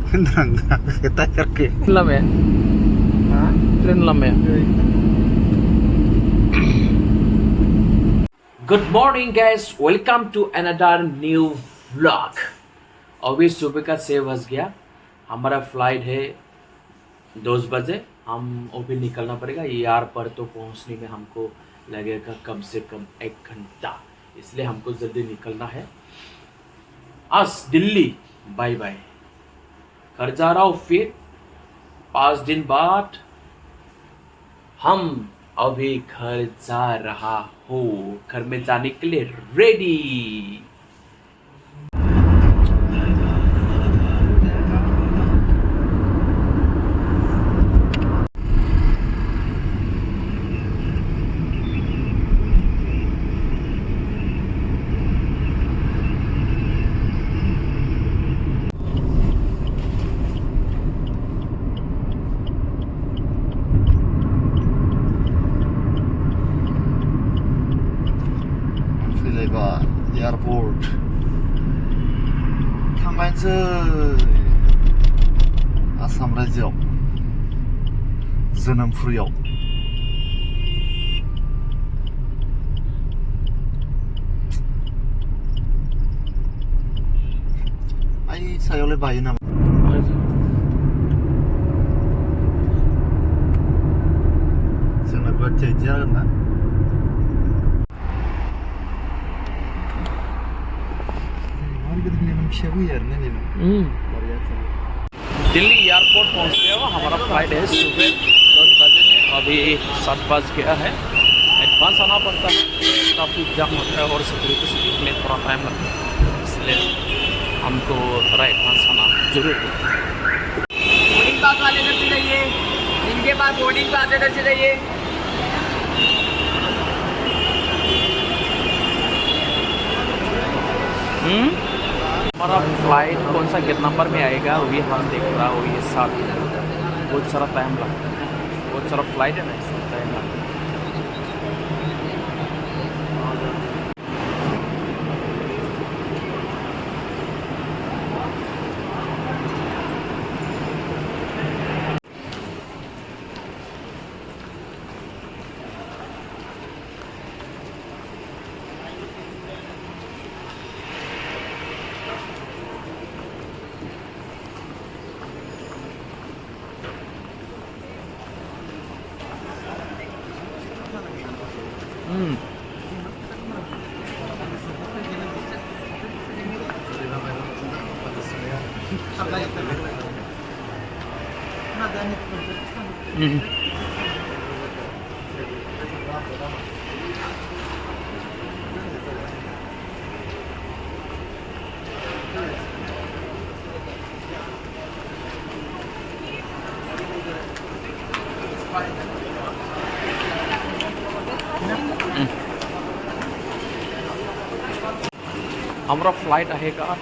Kita करके लम्बे train लम्बे good morning guys welcome to another new vlog अभी सुबह का 6 बज गया हमारा फ्लाइट है 10 बजे हम अभी निकलना पड़ेगा एयरपोर्ट तो पहुंचने में हमको लगेगा कम से कम 1 घंटा इसलिए हमको जल्दी निकलना है आज दिल्ली बाय बाय घर जा रहा हूँ फिर 5 दिन बाद हम अभी घर जा रहा हूँ घर में जाने के लिए रेडी एयरपोर्ट थांबायनोसै आसाम रायजोआव जोनोमफुरियाव आइ सायावलाय बायो नामा जोंना गुवाहाटिया इदि जागोन ना दिल्ली एयरपोर्ट पहुंच गया हुआ हमारा फ्लाइट है सुबह 10 बजे में अभी 7 बज गया है एडवांस आना पड़ता है ट्रैफिक जाम होता है और सिक्योरिटी में थोड़ा टाइम लगता है इसलिए हमको थोड़ा एडवांस आना जरूरी है बोर्डिंग पास वाले इधर से जाइए इनके पास बोर्डिंग पास इधर से जाइए हमारा फ्लाइट कौन सा कितना नंबर में आएगा वही हम देख रहा हूँ ये साथ बहुत सारा टाइम लगता है बहुत सारा फ्लाइट है ना इसमें टाइम लगता है हमारा फ्लाइट रहेगा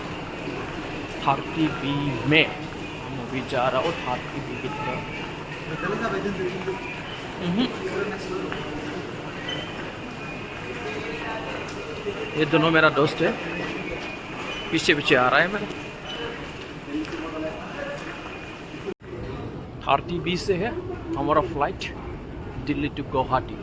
30B में हम अभी जा रहा हूँ 30B की तरफ ये दोनों मेरा दोस्त है पीछे पीछे आ रहा है मेरा 30B से है हमारा फ्लाइट दिल्ली टू गुवाहाटी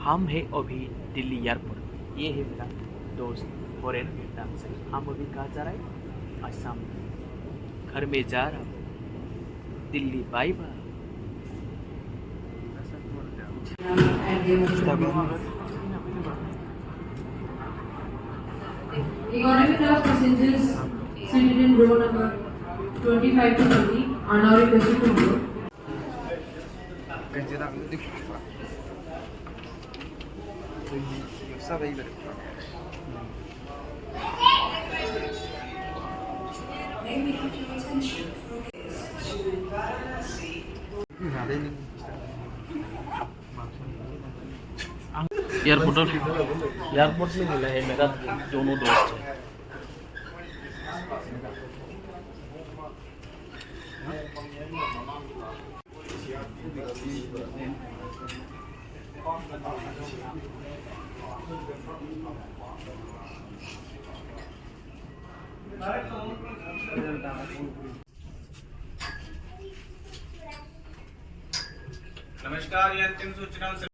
हम है अभी दिल्ली एयरपोर्ट ये है मेरा दोस्त फॉरेनर नाम से हम अभी कहाँ जा रहे हैं असम घर में जा रहा हूँ Delhi bye bye Economy class passengers seated in row number 25 to 30 are now requested to board. Airport में मिला है मेरा दोनों दोस्त है नमस्कार ये अंतिम सूचना से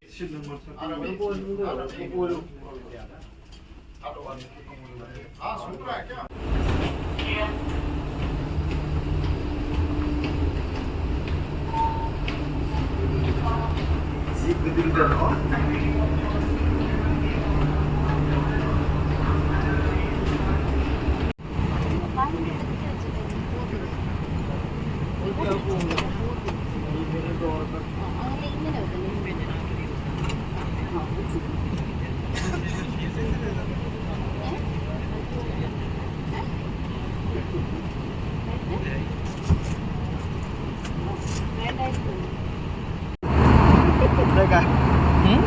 Mereka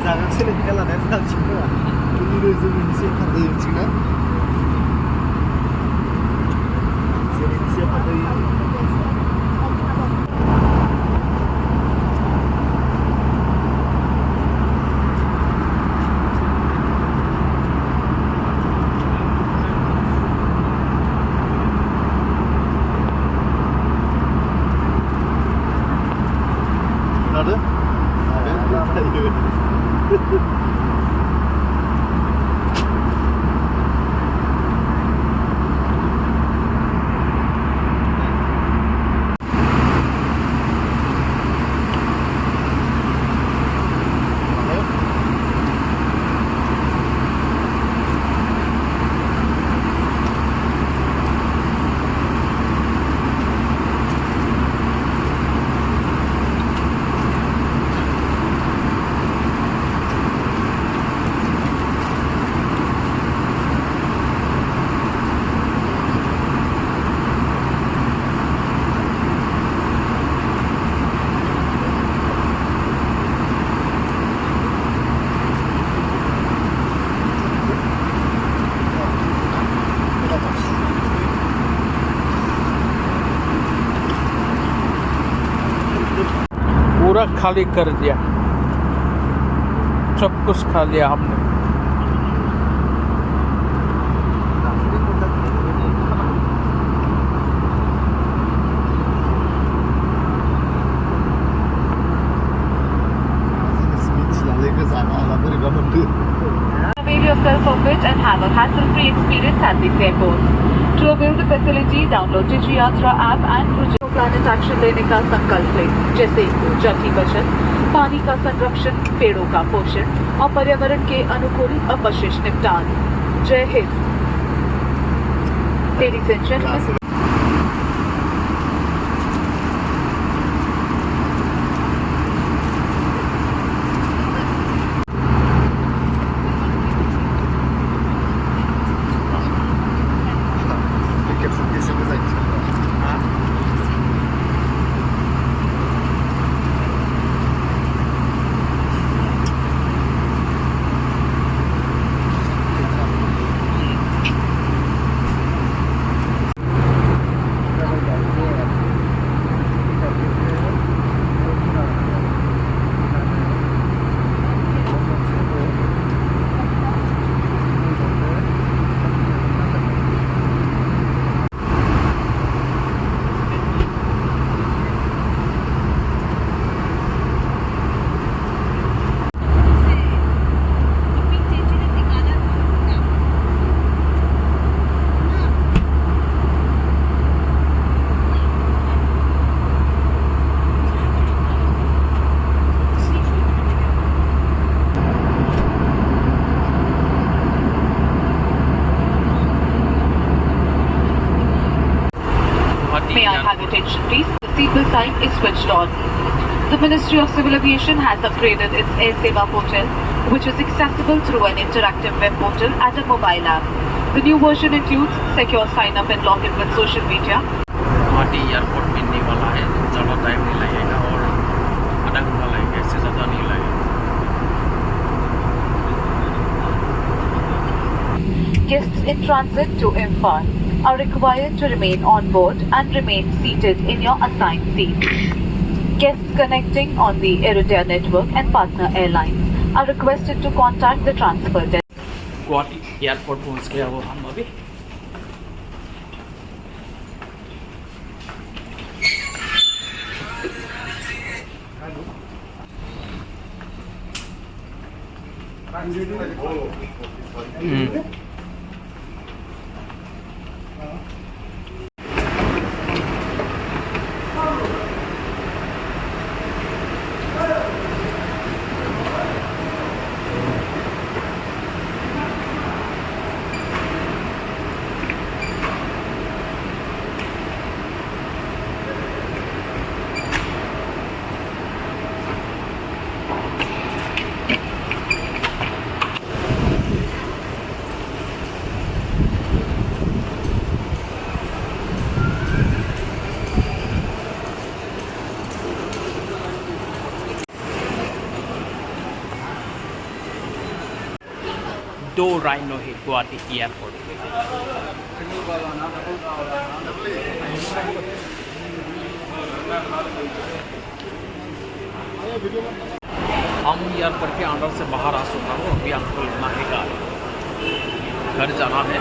jangan sini tinggal ada yang cina. Ini rezeki siapa ada yang cina? Siapa ada yang ada? पूरा खाली कर दिया सब कुछ खा लिया हमने Avail yourself of it and have a hassle-free experience at this airport. To avail the facility, download Digi Yatra app and planet action लेने का संकल्प लें, जैसे ऊर्जा की बचत, पानी का संरक्षण, पेड़ों का पोषण और पर्यावरण के अनुकूल अपशिष्ट निपटान। जय Hind. Ladies and gentlemen, May I have your attention, please? The seatbelt sign is switched on. The Ministry of Civil Aviation has upgraded its Air Seva portal, which is accessible through an interactive web portal and a mobile app. The new version includes secure sign-up and login with social media. Guwahati airport मिलने वाला है, ज़्यादा time नहीं लगेगा और आधा घंटा लगेगा, इससे ज़्यादा नहीं लगेगा। Guests in transit to Imphal are required to remain on board and remain seated in your assigned seats. Guests connecting on the Iridia network and partner airlines are requested to contact the transfer desk. Guwahati airport पहुंच गया वो हम अभी। दो rhino है Guwahati airport. हम airport के अंदर से बाहर आ चुका हूँ, अभी हमको लेना है गाड़ी, घर जाना है।